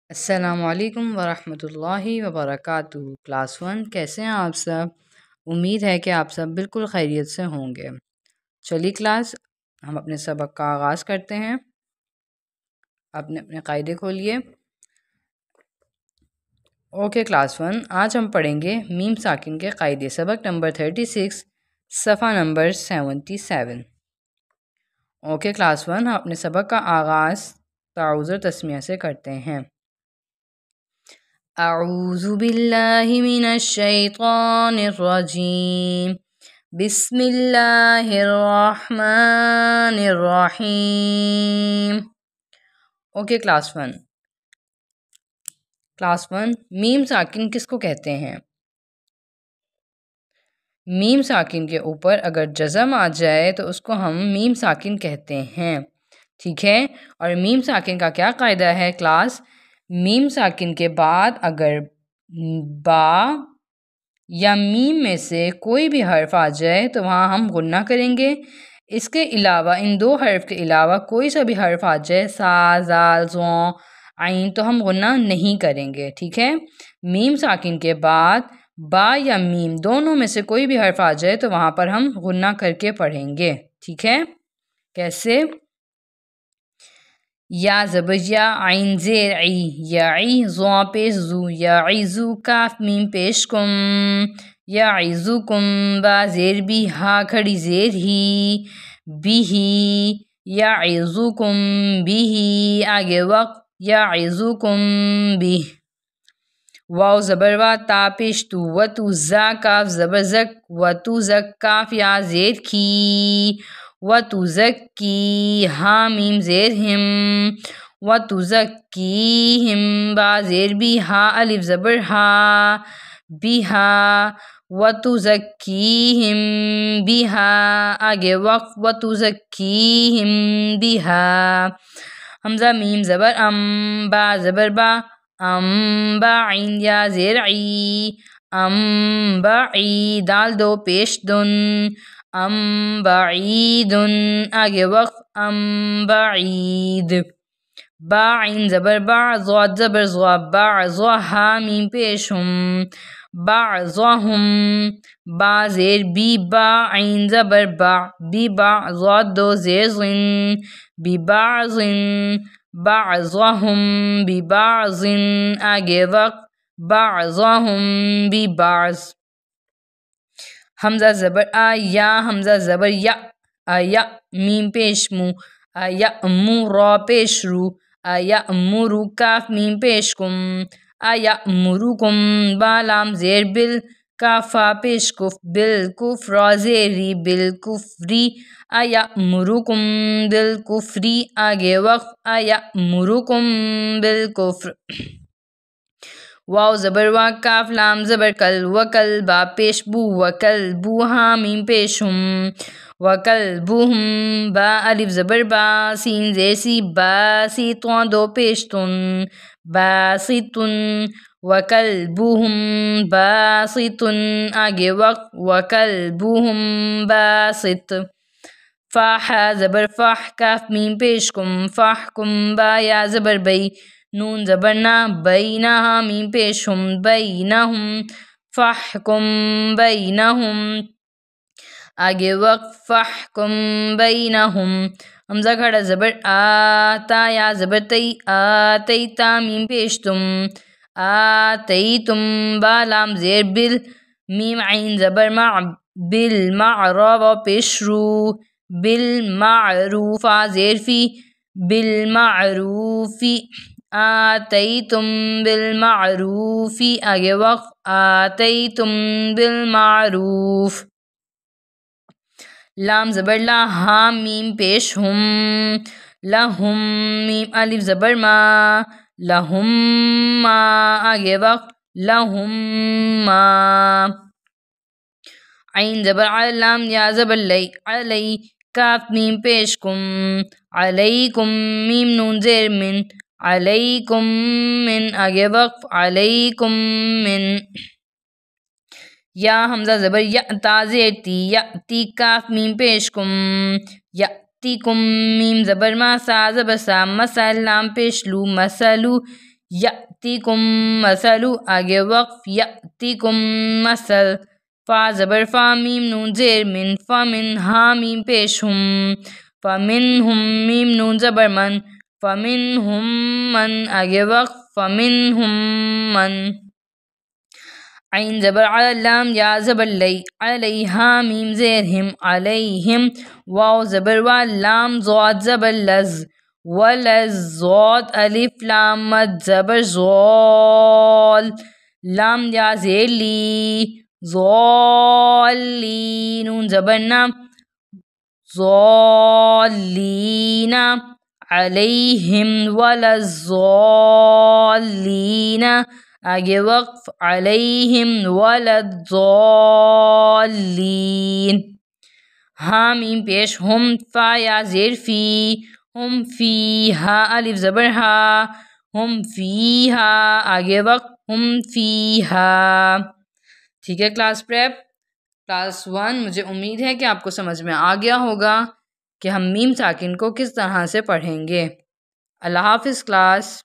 السلام علیکم ورحمۃ اللہ وبرکاتہ۔ کلاس 1 کیسے ہیں آپ سب؟ امید ہے کہ آپ سب بالکل خیریت سے ہوں گے۔ چلیے کلاس، ہم اپنے سبق کا آغاز کرتے ہیں۔ اپنے قاعدے کھولیے۔ اوکے کلاس 1، آج ہم پڑھیں گے میم ساکن کے قاعدے، سبق نمبر 36، صفحہ نمبر 77۔ اوکے کلاس 1، ہم اپنے سبق کا آغاز تعوذ و تسمیہ سے کرتے ہیں۔ اعوذ باللہ من الشیطان الرجیم، بسم اللہ الرحمن الرحیم۔ اوکے کلاس 1، میم ساکن کس کو کہتے ہیں؟ میم ساکن کے اوپر اگر جزم آ جائے تو اس کو ہم میم ساکن کہتے ہیں، ٹھیک ہے؟ اور میم ساکن کا کیا قاعدہ ہے کلاس؟ میم ساکن کے بعد اگر با یا میم میں سے کوئی بھی حرف آ جائے تو وہاں ہم غنہ کریں گے۔ اس کے علاوہ ان دو حرف کے علاوہ کوئی سا بھی حرف آ جائے، سا، زال، زوں، عین، تو ہم غنہ نہیں کریں گے، ٹھیک ہے؟ میم ساکن کے بعد با یا میم دونوں میں سے کوئی بھی حرف آ جائے تو وہاں پر ہم غنہ کر کے پڑھیں گے، ٹھیک ہے؟ کیسے؟ یا زبر یا، عین زیر عی، یعی، زو پیش زو، یعیزو، کاف میم پیش کم، یعیزوکم، با زیر بی، ہا کھڑی زیر ہی، بیہی، یعیزوکم بیہی، آگے وقت، یعیزوکم بیہ، واو زبر وا، تا پیش تو، وتو، زا کاف زبر زک، وتو زک، کاف یا زیر کی، وتزکی، ہا میم زیر ہم، وتزکیہم، با زیر بی، ہا الف زبر ہا، بیہا، وتزکیہم بیہا، آگے وقف، وتزکیہم بیہا، حمزہ میم زبر ام، با زبر با، با عین یا زیر عی، بعی، دال دو پیش دن، بعیدن، آگے وقف، بعید، با عین زبر با، ضاد زبر زوا، بعضا، ہا میم پیش ہم، بعضہم، با زیر بی، با عین زبر با، بی با، ضاد دو زیر زن، ببعضن، بعضہم ببعضن، آگے وقت، بعضہم ببعض، حمزہ زبر آ، یا حمزہ زبر یا، یا میم پیش مو، یأمو، را پیش رو، یأمرو، کاف میم پیش کم، یأمرکم، با لام زیر بل، کاف فا پیش کف، بالکفر، را زیر ری، بالکفری، یأمرکم بالکفری، آگے وقف، یأمرکم بالکفر، واو زبر وا، کاف لام زبر کل، وکل، با پیش بو، وکلبو، ہا میم پیش ہم، وکلبہم، با الف زبر با، سین زیر سی، باسی، تو دو پیش تن، باسطن، وکلبہم باسطن، آگے وقت، وکلبہم باسط، فا ہا زبر فح، کاف میم پیش کم، فحکم، با یا زبر بی، نون زبر نا، بینہ، ہا میم پیش ہم، بینہم، فحکم بینہم، آگے وقت، فحکم بینہم، حمزہ کھڑا زبر آ، تا یا زبر تی، آتیتا، میم پیش تم، آتیتم، با لام زیر بل، میم عین زبر مع، بالمعروف، پیش رو، بالمعروف، زیر فی، بالمعروفی، آتیتم بالمعروفی، آگے وقف، آتیتم بالمعروف، لام زبر لا، ہا میم پیش ہم، لہم، میم الف زبر ما، لہم ما، آگے وقت، لہم ما، عین زبر علی، لام یا زبر لی، علی، کاف میم پیش کم، علیکم، میم نون زیر من، علیکم من، آگے وقف، علیکم من، یا حمزہ زبر یا، تا زیر تی، یأتی، کاف میم پیش کم، یأتیکم، میم زبر ما، سا زبر سا، مثل، لام پیش لو، مثلو، یأتیکم مثل آگے وقف یأتیکم مثل فا زبر فا میم نون زیر من فمن ہا میم پیش ہم فمنہم میم نون زبر من فمنہم من آگے وقف فمنہم من عین زبر علی لام یا زبر لی علیہا میم زیر ہم علیہم واو زبر وا لام ضاد زبر لز ولز ضاد الف لام مد زبر زول لام یا زیر لی ضالی نون زبر نام ضالین علیہم وللضالین آگے وقف علیہم وللضالین ہا میم پیش ہم فا یا زیر فی ہم فی ہا الف زبر ہا ہم فی ہا آگے وقف ہم فی ہا. ٹھیک ہے کلاس پریپ کلاس 1 مجھے امید ہے کہ آپ کو سمجھ میں آ گیا ہوگا کہ ہم میم ساکن کو کس طرح سے پڑھیں گے. اللہ حافظ کلاس.